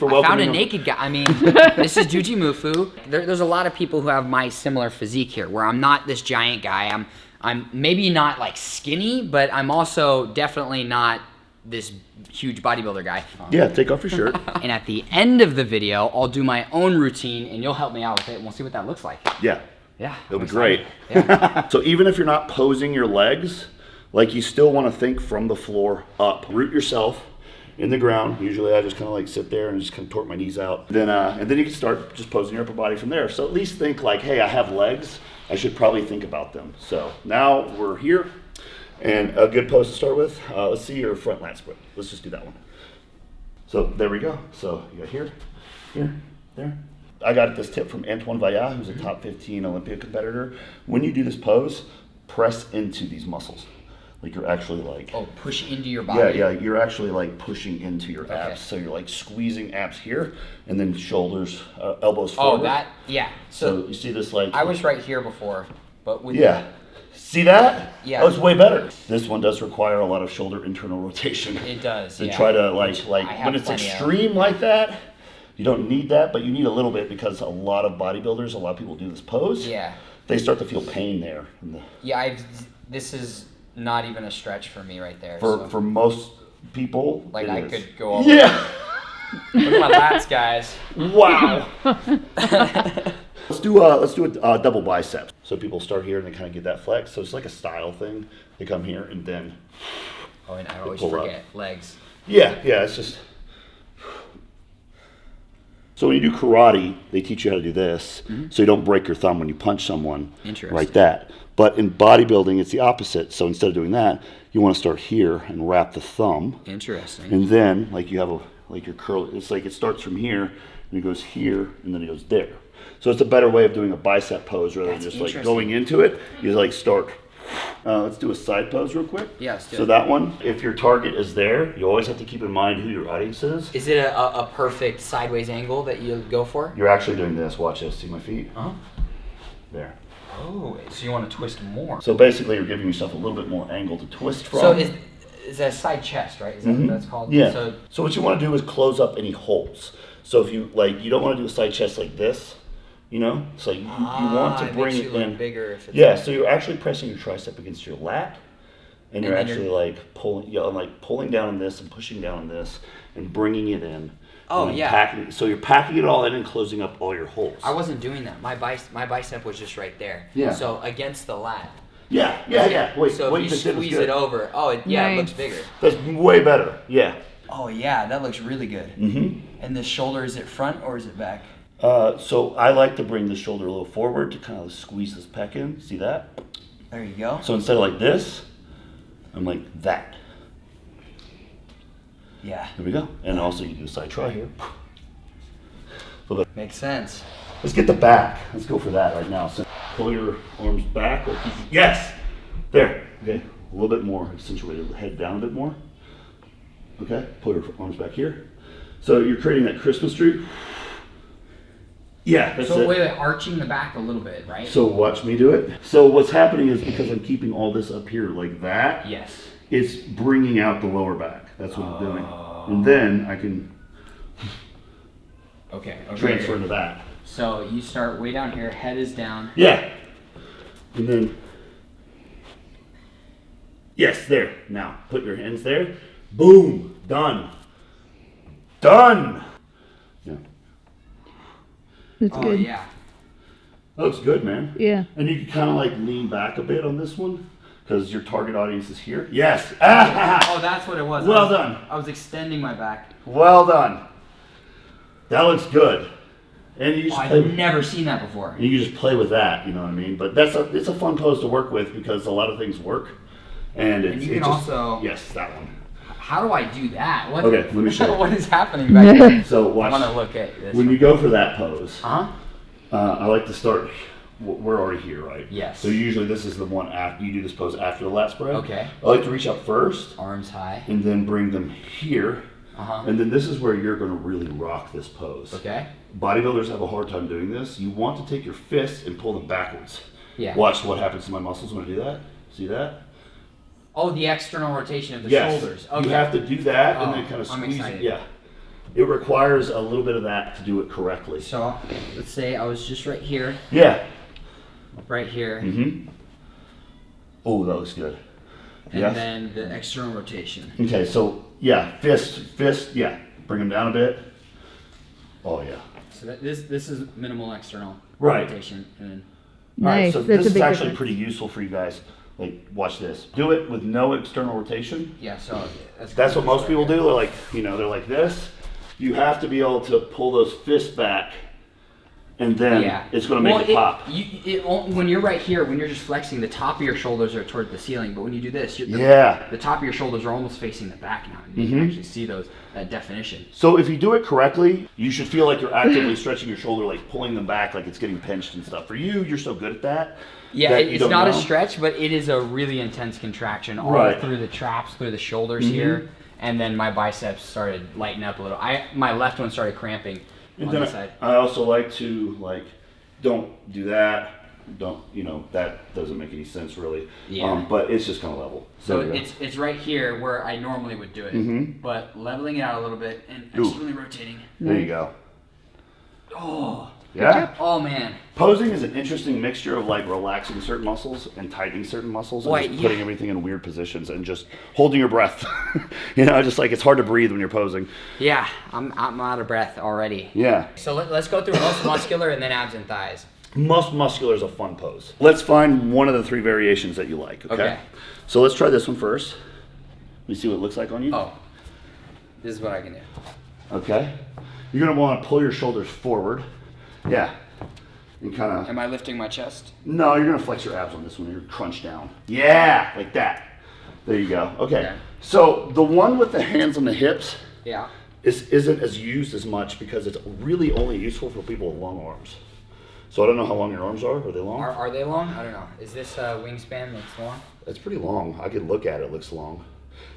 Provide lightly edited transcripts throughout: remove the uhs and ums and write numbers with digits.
I found a naked guy. I mean, this is Juji Mufu. There's a lot of people who have my similar physique here, where I'm not this giant guy. I'm maybe not like skinny, but I'm also definitely not this huge bodybuilder guy. Yeah, take off your shirt. And at the end of the video, I'll do my own routine, and you'll help me out with it, and we'll see what that looks like. Yeah. Yeah. It'll be great. Yeah. So even if you're not posing your legs, like you still want to think from the floor up. Root yourself in the ground. Usually I just kind of like sit there and just kind of tort my knees out. Then and then you can start just posing your upper body from there. So at least think like, hey, I have legs. I should probably think about them. So now we're here, and a good pose to start with. Let's see your front lat spread. Let's just do that one. So there we go. So you got here, there. I got this tip from Antoine Vaillat, who's a top 15 Olympia competitor. When you do this pose, press into these muscles. Like you're actually like... Oh, push into your body. Yeah, you're actually like pushing into your abs. So you're like squeezing abs here, and then shoulders, elbows forward. Oh, that, yeah. So you see this like... I was right here before, but with... Yeah. See that? Yeah. Oh, it's way better. This one does require a lot of shoulder internal rotation. It does, to try to like when it's extreme like that, you don't need that, but you need a little bit because a lot of bodybuilders, a lot of people do this pose. Yeah. They start to feel pain there. Yeah, this is not even a stretch for me right there. For most people, like I is. could go over. Yeah. Look at my lats, guys. Wow. Let's do a double bicep. So people start here and they kind of get that flex. So it's like a style thing. They come here and then. Oh, and I always forget legs. Yeah, it's just. So when you do karate, they teach you how to do this, so you don't break your thumb when you punch someone. Interesting. Like that. But in bodybuilding, it's the opposite. So instead of doing that, you want to start here and wrap the thumb. Interesting. And then, like you have your curl. It's like it starts from here and it goes here and then it goes there. So it's a better way of doing a bicep pose rather than just like going into it. You like start. Let's do a side pose real quick. Yeah, let's do it. So that one, if your target is there, you always have to keep in mind who your audience is. Is it a perfect sideways angle that you go for? You're actually doing this. Watch this. See my feet? Uh-huh. There. Oh, so you want to twist more. So basically you're giving yourself a little bit more angle to twist from. So is that side chest, right? Is that what that's called? Yeah. So what you want to do is close up any holes. So if you you don't want to do a side chest like this. You know, so you want to bring it in bigger. If it's so you're actually pressing your tricep against your lat, and you're actually like pulling down on this and pushing down on this and bringing it in. Oh yeah. So you're packing it all in and closing up all your holes. I wasn't doing that. My bicep was just right there. Yeah. So against the lat. Yeah. Wait. So what if you squeeze it over, it looks bigger. That's way better. Yeah. Oh yeah, that looks really good. Mm-hmm. And the shoulder, is it front or is it back? So I like to bring the shoulder a little forward to kind of squeeze this pec in. See that? There you go. So instead of like this, I'm like that. Yeah. There we go. And also you do a side try here. Makes sense. Let's get the back. Let's go for that right now. So pull your arms back. Yes! There. Okay. A little bit more accentuated. Head down a bit more. Okay. Pull your arms back here. So you're creating that Christmas tree. Yeah, that's it. Wait, arching the back a little bit, right? So watch me do it. So what's happening is because I'm keeping all this up here like that. Yes. It's bringing out the lower back. That's what I'm doing. And then I can transfer into that. So you start way down here, head is down. Yeah. And then, yes, there. Now, put your hands there. Boom. Done. Done. Yeah. That's good. Yeah. That looks good, man. Yeah. And you can kind of like lean back a bit on this one because your target audience is here. Yes. Oh, that's what it was. Well done. I was extending my back. Well done. That looks good. And you just I've never seen that before. You can just play with that, you know what I mean? But it's a fun pose to work with because a lot of things work. And you can also... Yes, that one. How do I do that? Okay, let me show you. What is happening back there? So watch. I want to look at this. When you go for that pose, I like to start. We're already here, right? Yes. So usually this is the one after you do this pose after the lat spread. Okay. I like to reach up first. Arms high. And then bring them here. And then this is where you're going to really rock this pose. Okay. Bodybuilders have a hard time doing this. You want to take your fists and pull them backwards. Yeah. Watch what happens to my muscles when I do that. See that? Oh, the external rotation of the shoulders. Okay. You have to do that and then kind of I'm squeeze excited. it. Yeah. it requires a little bit of that to do it correctly. So let's say I was just right here. Yeah. Right here. Mm-hmm. Oh, that looks good. And then the external rotation. Okay, so yeah, fist, yeah. Bring them down a bit. Oh yeah. So this is minimal external Right. rotation, and then Nice. so That's this a is big actually difference. pretty useful for you guys. Like, watch this. Do it with no external rotation. yeah. So That's what most people do. They're like, they're like this. You have to be able to pull those fists back, and then it's going to make it pop. When you're right here, when you're just flexing, the top of your shoulders are toward the ceiling. But when you do this, the top of your shoulders are almost facing the back now. And you can actually see that definition. So if you do it correctly, you should feel like you're actively stretching your shoulder, like pulling them back, like it's getting pinched and stuff. For you, you're so good at that. Yeah, that you it's don't not a know. stretch, but it is a really intense contraction all Right. through the traps, through the shoulders here. And then my biceps started lighting up a little. My left one started cramping And on then this side. I also like to don't do that. Don't that doesn't make any sense really. Yeah. But it's just kind of level. So There we go. it's right here where I normally would do it, but leveling it out a little bit and externally rotating. There you go. Oh, Yeah. oh man. Posing is an interesting mixture of like relaxing certain muscles and tightening certain muscles and Right, just putting everything in weird positions and just holding your breath. Just like it's hard to breathe when you're posing. Yeah, I'm out of breath already. Yeah. So let's go through most muscular and then abs and thighs. Most muscular is a fun pose. Let's find one of the 3 variations that you like, okay? Okay. So let's try this one first. Let me see what it looks like on you. Oh, this is what I can do. Okay. You're going to want to pull your shoulders forward. Yeah. And kind of... Am I lifting my chest? No, you're going to flex your abs on this one. You're crunch down. Yeah, like that. There you go. Okay. So the one with the hands on the hips Yeah. isn't as used as much because it's really only useful for people with long arms. So I don't know how long your arms are. Are they long? Are they long? I don't know. Is this wingspan that's long? That's pretty long. I could look at it. It looks long.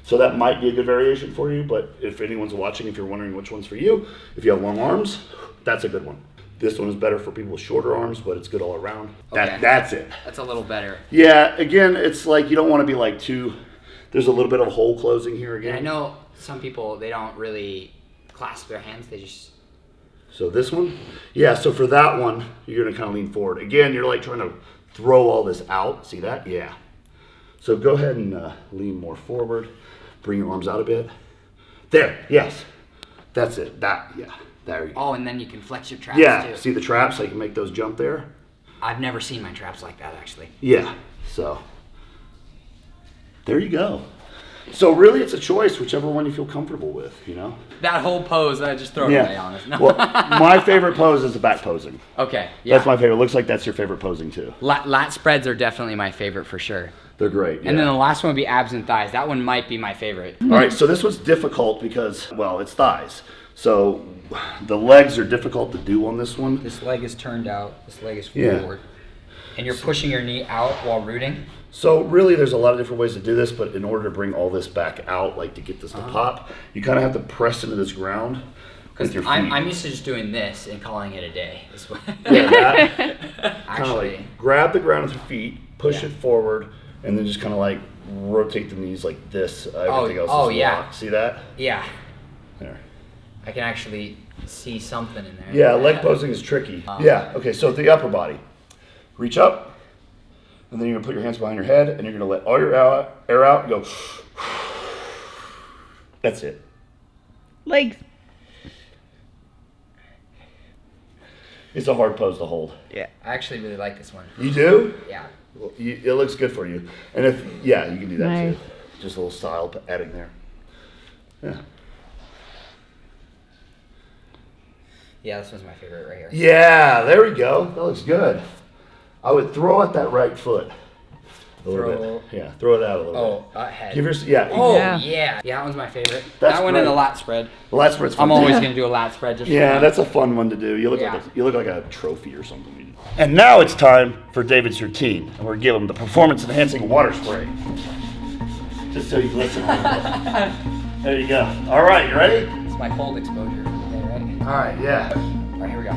So that might be a good variation for you, but if anyone's watching, if you're wondering which one's for you, if you have long arms, that's a good one. This one is better for people with shorter arms, but it's good all around. Okay. That's it. That's a little better. Yeah, again, it's like you don't want to be like too... There's a little bit of hole closing here again. And I know some people, they don't really clasp their hands. They just... So this one? Yeah, so for that one, you're going to kind of lean forward. Again, you're like trying to throw all this out. See that? Yeah. So go ahead and lean more forward. Bring your arms out a bit. There, yes. That's it. There you go. Oh, and then you can flex your traps Yeah, too. see the traps? I can make those jump there. I've never seen my traps like that, actually. Yeah, so there you go. So really it's a choice, whichever one you feel comfortable with, That whole pose, I just throw it away, honest. No. Well, my favorite pose is the back posing. Okay, yeah. That's my favorite. Looks like that's your favorite posing too. Lat spreads are definitely my favorite for sure. They're great. And then the last one would be abs and thighs. That one might be my favorite. All right, so this was difficult because, well, it's thighs. So the legs are difficult to do on this one. This leg is turned out. This leg is Yeah. forward. And you're pushing your knee out while rooting. So really there's a lot of different ways to do this, but in order to bring all this back out, like to get this to pop, you kind of have to press into this ground with Because your feet. I'm used to just doing this and calling it a day. This way. Yeah, that, kind of Actually, like grab the ground with your feet, push Yeah. it forward, and then just kind of like rotate the knees like this. Everything else is yeah. locked. See that? yeah, There. I can actually see something in there. Yeah, leg posing is tricky. Yeah, okay, so the upper body. Reach up, and then you're gonna put your hands behind your head, and you're gonna let all your air out and go. That's it. Legs. It's a hard pose to hold. I actually really like this one. You do? Yeah. Well, it looks good for you. And if, yeah, you can do that Nice. too. Just a little style adding there. Yeah. Yeah, this one's my favorite right here. Yeah, there we go. That looks good. I would throw at that right foot a little Throw- bit. Yeah, throw it out a little bit. Head. Give your, yeah. Oh, Yeah. yeah. That one's my favorite. That's that one and great. the lat spread. Well, that's where it's fun. I'm always going to do a lat spread. Just for Yeah, fun. that's a fun one to do. You look Yeah. like a trophy or something. And now it's time for David's routine, and we're giving him the performance enhancing water spray. Just so you listen. There you go. All right, you ready? It's my cold exposure for the day, right? All right, yeah. All right, here we go.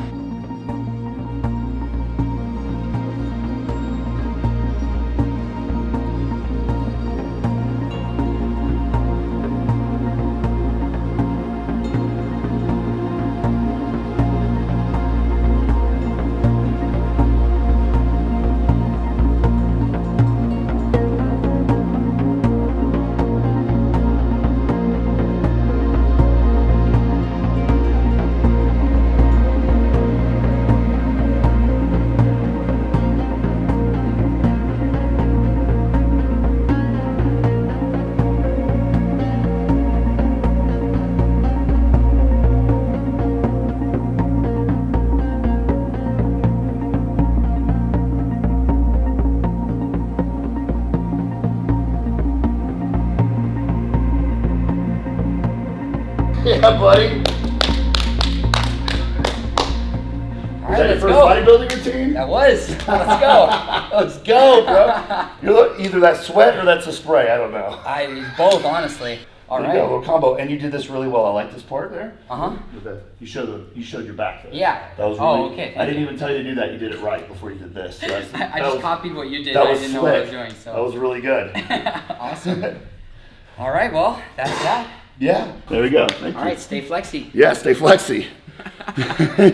job, buddy. All Is right, that your let's first go. bodybuilding routine? That was. Let's go. Let's go, bro. Either that's sweat or that's a spray. I don't know. Both, honestly. All There right. you go, a little combo. And you did this really well. I like this part there. Uh-huh. You showed your back there. Yeah. That was Oh, really, okay, thank I didn't you. even tell you to do that. You did it right before you did this. So that's, I just copied what you did. That I was didn't slick. know what I was doing. So. That was really good. Awesome. All right, well, that's that. Yeah. There we go. Thank you. All right, stay flexy. Yeah, stay flexy.